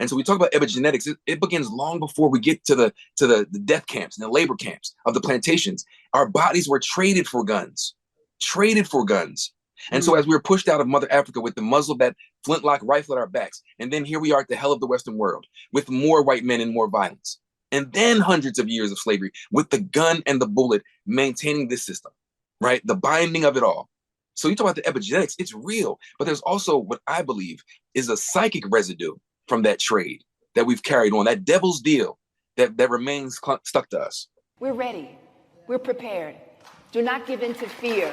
And so we talk about epigenetics. It begins long before we get to the death camps and the labor camps of the plantations. Our bodies were traded for guns, traded for guns. And so as we were pushed out of Mother Africa with the muzzle of that flintlock rifle at our backs, and then here we are at the hell of the Western world with more white men and more violence. And then hundreds of years of slavery with the gun and the bullet maintaining this system, right? The binding of it all. So you talk about the epigenetics, it's real, but there's also what I believe is a psychic residue from that trade that we've carried on, that devil's deal that remains stuck to us. We're ready. We're prepared. Do not give in to fear.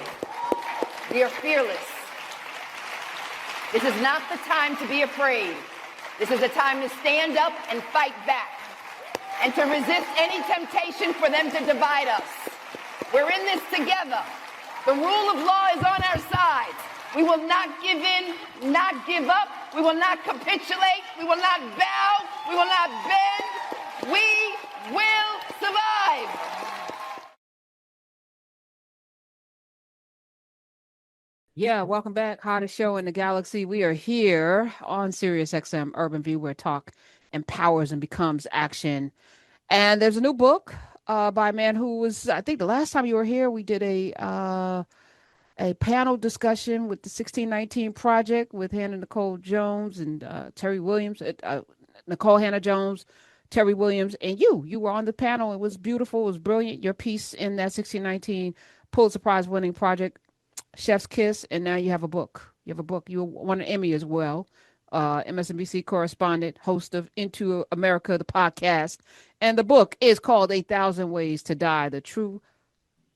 We are fearless. This is not the time to be afraid. This is a time to stand up and fight back and to resist any temptation for them to divide us. We're in this together. The rule of law is on our side. We will not give in, not give up. We will not capitulate. We will not bow. We will not bend. We will survive. Yeah, welcome back. Hottest show in the galaxy. We are here on SiriusXM Urban View, where talk empowers and becomes action. And there's a new book by a man who was, I think the last time you were here, we did a panel discussion with the 1619 Project with Hannah Nicole Jones and Terry Williams, Nicole Hannah Jones, Terry Williams, and you were on the panel. It was beautiful. It was brilliant. Your piece in that 1619 Pulitzer Prize winning project, Chef's Kiss, and now you have a book. You have a book. You won an Emmy as well. MSNBC correspondent, host of Into America, the podcast. And the book is called 8,000 Ways to Die, The True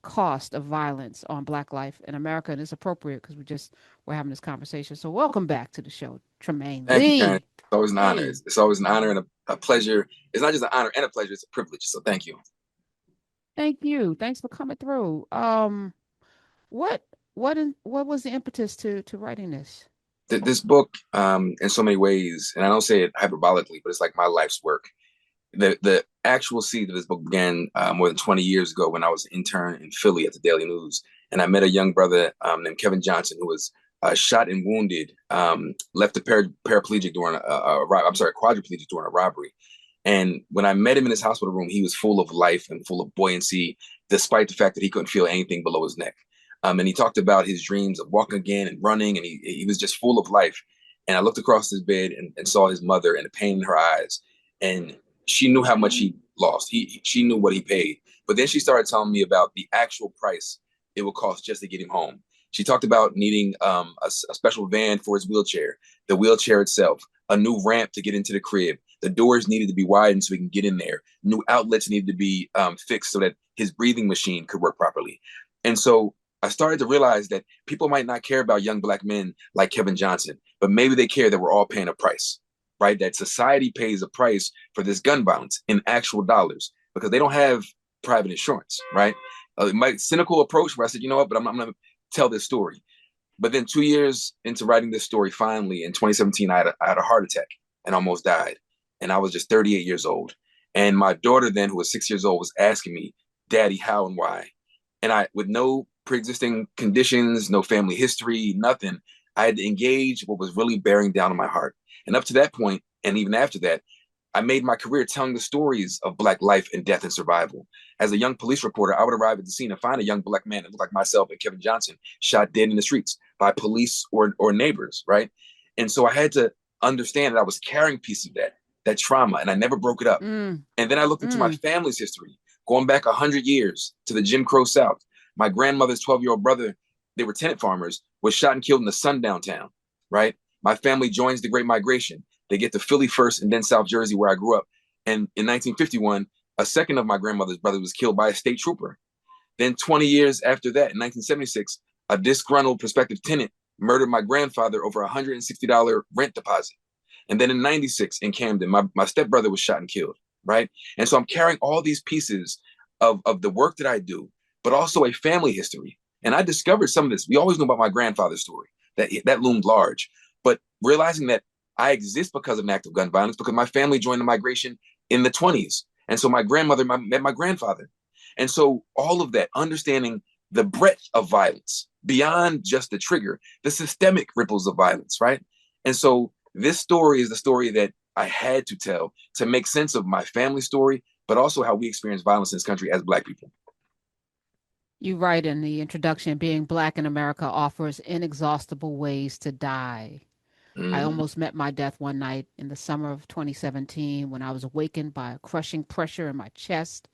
Cost of Violence on Black Life in America. And it's appropriate because we're having this conversation. So welcome back to the show, Trymaine Thank Lee. you, Karen. It's always an honor. It's always an honor and a pleasure. It's not just an honor and a pleasure, it's a privilege. So thank you. Thank you. Thanks for coming through. What was the impetus to writing this? This book, in so many ways, and I don't say it hyperbolically, but it's like my life's work. The actual seed of this book began more than 20 years ago when I was an intern in Philly at the Daily News. And I met a young brother named Kevin Johnson, who was shot and wounded, left a quadriplegic during a robbery. And when I met him in his hospital room, he was full of life and full of buoyancy, despite the fact that he couldn't feel anything below his neck. And he talked about his dreams of walking again and running, and he was just full of life. And I looked across his bed and saw his mother and the pain in her eyes. And she knew how much he lost. She knew what he paid. But then she started telling me about the actual price it would cost just to get him home. She talked about needing a special van for his wheelchair, the wheelchair itself, a new ramp to get into the crib. The doors needed to be widened so he can get in there. New outlets needed to be fixed so that his breathing machine could work properly. And so I started to realize that people might not care about young Black men like Kevin Johnson, but maybe they care that we're all paying a price, right? That society pays a price for this gun violence in actual dollars because they don't have private insurance, right? My cynical approach where I said, you know what, but I'm going to tell this story. But then 2 years into writing this story, finally, in 2017, I had a heart attack and almost died. And I was just 38 years old. And my daughter then, who was 6 years old, was asking me, Daddy, how and why? And I, with no pre-existing conditions, no family history, nothing, I had to engage what was really bearing down on my heart. And up to that point, and even after that, I made my career telling the stories of Black life and death and survival. As a young police reporter, I would arrive at the scene and find a young Black man that looked like myself and Kevin Johnson shot dead in the streets by police or neighbors, right? And so I had to understand that I was carrying pieces of that trauma, and I never broke it up. And then I looked into my family's history, going back 100 years to the Jim Crow South. My grandmother's 12-year-old brother, they were tenant farmers, was shot and killed in the sundown town, right? My family joins the Great Migration. They get to Philly first and then South Jersey, where I grew up. And in 1951, a second of my grandmother's brother was killed by a state trooper. Then 20 years after that, in 1976, a disgruntled prospective tenant murdered my grandfather over a $160 rent deposit. And then in 96 in Camden, my stepbrother was shot and killed, right? And so I'm carrying all these pieces of the work that I do, but also a family history. And I discovered some of this. We always know about my grandfather's story, that loomed large. But realizing that I exist because of an act of gun violence, because my family joined the migration in the 20s. And so my grandmother met my grandfather. And so all of that, understanding the breadth of violence beyond just the trigger, the systemic ripples of violence, right? And so this story is the story that I had to tell to make sense of my family story, but also how we experience violence in this country as Black people. You write in the introduction, being Black in America offers inexhaustible ways to die. I Mhm. almost met my death one night in the summer of 2017 when I was awakened by a crushing pressure in my chest.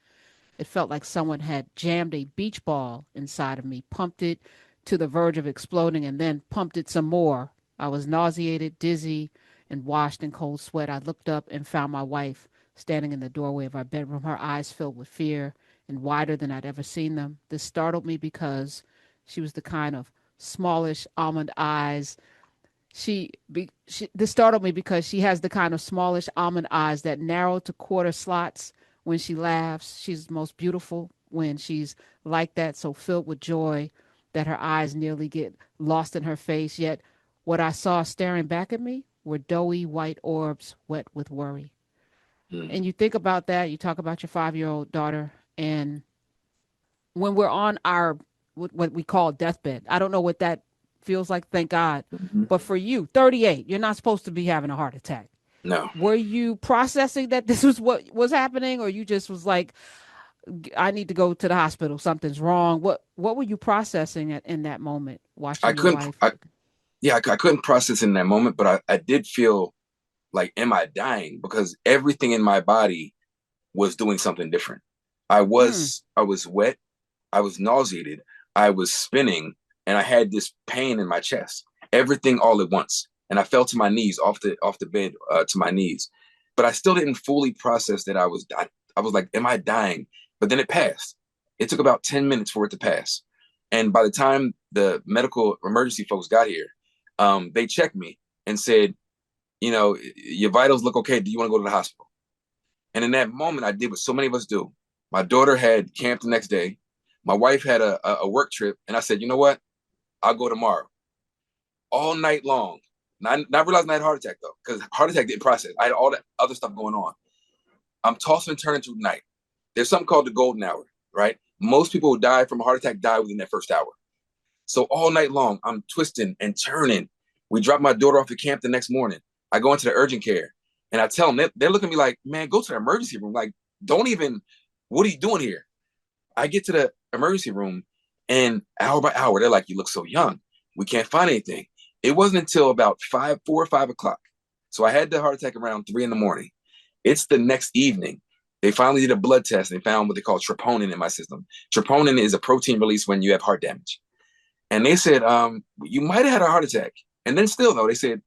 It felt like someone had jammed a beach ball inside of me, pumped it to the verge of exploding, and then pumped it some more. I was nauseated, dizzy, and washed in cold sweat. I looked up and found my wife standing in the doorway of our bedroom, her eyes filled with fear and wider than I'd ever seen them. This startled me because she was the kind of smallish almond eyes this startled me because she has the kind of smallish almond eyes that narrow to quarter slots when she laughs. She's most beautiful when she's like that, so filled with joy that her eyes nearly get lost in her face. Yet what I saw staring back at me were doughy white orbs wet with worry. Mhm. And you think about that, you talk about your 5-year-old daughter, and when we're on our what we call deathbed, I don't know what that feels like, thank God. Mhm. But for you, 38, you're not supposed to be having a heart attack. No, Were you processing that this was what was happening, or you just was like, I need to go to the hospital, something's wrong? What were you processing in that moment, I watching your couldn't. wife? Yeah, I couldn't process in that moment, but I did feel like, am I dying? Because everything in my body was doing something different. Mm, I was wet, I was nauseated, I was spinning, and I had this pain in my chest. Everything all at once, and I fell to my knees off the bed to my knees. But I still didn't fully process that I was like, am I dying? But then it passed. It took about 10 minutes for it to pass, and by the time the medical emergency folks got here, they checked me and said, you know, your vitals look okay. Do you want to go to the hospital? And in that moment, I did what so many of us do. My daughter had camp the next day. My wife had a work trip. And I said, you know what? I'll go tomorrow. All night long. Not realizing I had a heart attack, though, because heart attack didn't process. I had all that other stuff going on. I'm tossing and turning through the night. There's something called the golden hour, right? Most people who die from a heart attack die within that first hour. So all night long, I'm twisting and turning. We drop my daughter off at camp the next morning. I go into the urgent care and I tell them, they're looking at me like, man, go to the emergency room. Like, don't even, what are you doing here? I get to the emergency room and hour by hour, they're like, you look so young. We can't find anything. It wasn't until about 4 or 5 o'clock. So I had the heart attack around 3 in the morning. It's the next evening. They finally did a blood test and they found what they call troponin in my system. Troponin is a protein release when you have heart damage. And they said, you might have had a heart attack. And then still, though, they said,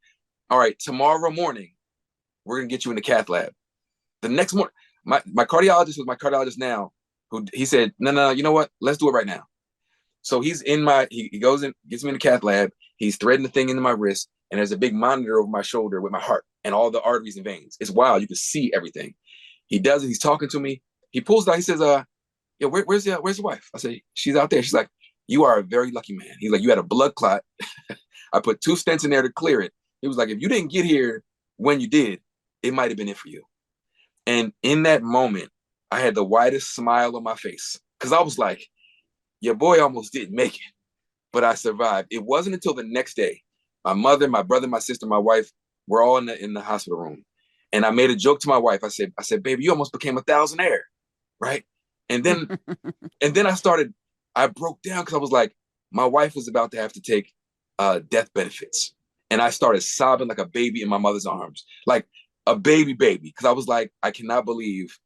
all right, tomorrow morning, we're going to get you in the cath lab. The next morning, my cardiologist was my cardiologist now, who he said, no, you know what? Let's do it right now. So he goes in, gets me in the cath lab. He's threading the thing into my wrist, and there's a big monitor over my shoulder with my heart and all the arteries and veins. It's wild. You can see everything. He does it. He's talking to me. He pulls it out. He says, yeah, where's your wife? I say, she's out there. She's like, you are a very lucky man. He's like, you had a blood clot. I put 2 stents in there to clear it. He was like, if you didn't get here when you did, it might have been it for you. And in that moment, I had the widest smile on my face because I was like, your boy almost didn't make it, but I survived. It wasn't until the next day. My mother, my brother, my sister, my wife were all in the hospital room. And I made a joke to my wife. I said, baby, you almost became a thousandaire, right? And then I broke down because I was like, my wife was about to have to take death benefits. And I started sobbing like a baby in my mother's arms, like a baby, because I was like, I cannot believe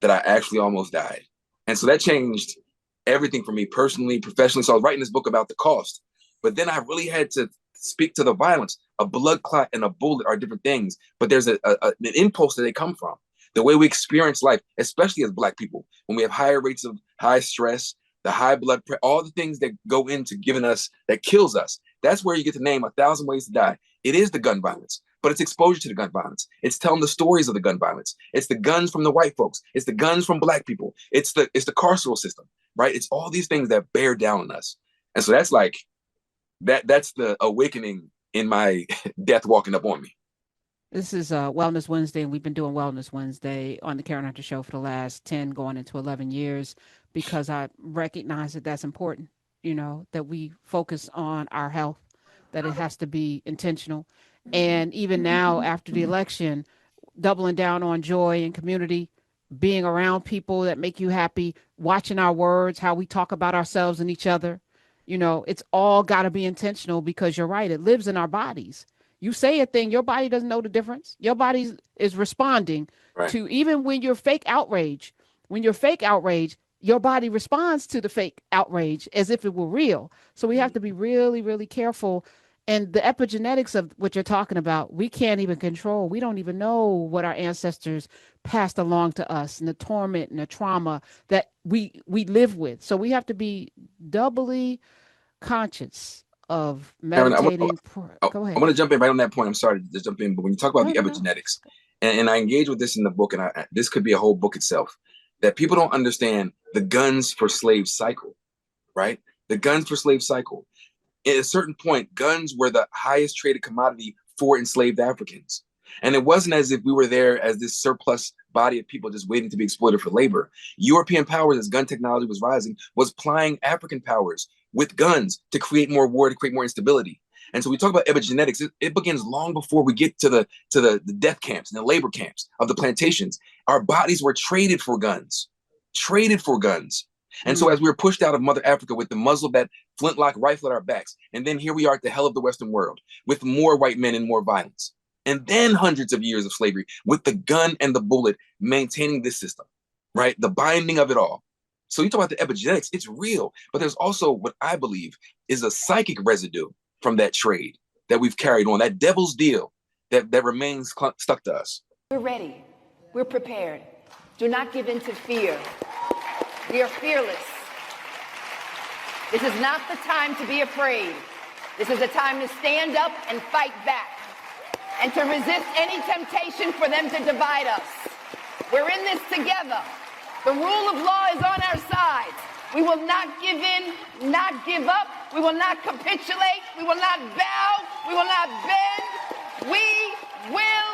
that I actually almost died. And so that changed everything for me personally, professionally. So I was writing this book about the cost, but then I really had to speak to the violence. A blood clot and a bullet are different things, but there's an impulse that they come from. The way we experience life, especially as Black people, when we have higher rates of high stress, the high blood pressure, all the things that go into giving us, that kills us. That's where you get to name 1,000 ways to die. It is the gun violence, but it's exposure to the gun violence. It's telling the stories of the gun violence. It's the guns from the white folks. It's the guns from Black people. It's the carceral system, right? It's all these things that bear down on us. And so that's like, that's the awakening in my death walking up on me. This is Wellness Wednesday, and we've been doing Wellness Wednesday on the Karen Hunter Show for the last 10, going into 11 years, because I recognize that that's important, that we focus on our health, that it has to be intentional. And even now, after the election, doubling down on joy and community, being around people that make you happy, watching our words, how we talk about ourselves and each other. It's all got to be intentional because you're right. It lives in our bodies. You say a thing, your body doesn't know the difference. Your body is responding Right. to, even when you're fake outrage. When you're fake outrage, your body responds to the fake outrage as if it were real. So we have to be really, really careful. And the epigenetics of what you're talking about, we can't even control. We don't even know what our ancestors passed along to us, and the torment and the trauma that we live with. So we have to be doubly conscious of Aaron, meditating. Go I ahead. want to jump in right on that point. I'm sorry to just jump in, but when you talk about No, the no, no. epigenetics, and I engage with this in the book, and this could be a whole book itself, that people don't understand the guns for slave cycle, right? The guns for slave cycle. At a certain point, guns were the highest traded commodity for enslaved Africans. And it wasn't as if we were there as this surplus body of people just waiting to be exploited for labor. European powers, as gun technology was rising, was plying African powers with guns to create more war, to create more instability. And so we talk about epigenetics. It begins long before we get to the death camps and the labor camps of the plantations. Our bodies were traded for guns, traded for guns. And so as we were pushed out of Mother Africa with the muzzle of that flintlock rifle at our backs, and then here we are at the hell of the Western world with more white men and more violence. And then hundreds of years of slavery with the gun and the bullet maintaining this system, right? The binding of it all. So you talk about the epigenetics, it's real, but there's also what I believe is a psychic residue from that trade that we've carried on, that devil's deal that remains stuck to us. We're ready. We're prepared. Do not give in to fear. We are fearless. This is not the time to be afraid. This is a time to stand up and fight back and to resist any temptation for them to divide us. We're in this together. The rule of law is on our side. We will not give in, not give up. We will not capitulate. We will not bow. We will not bend. We will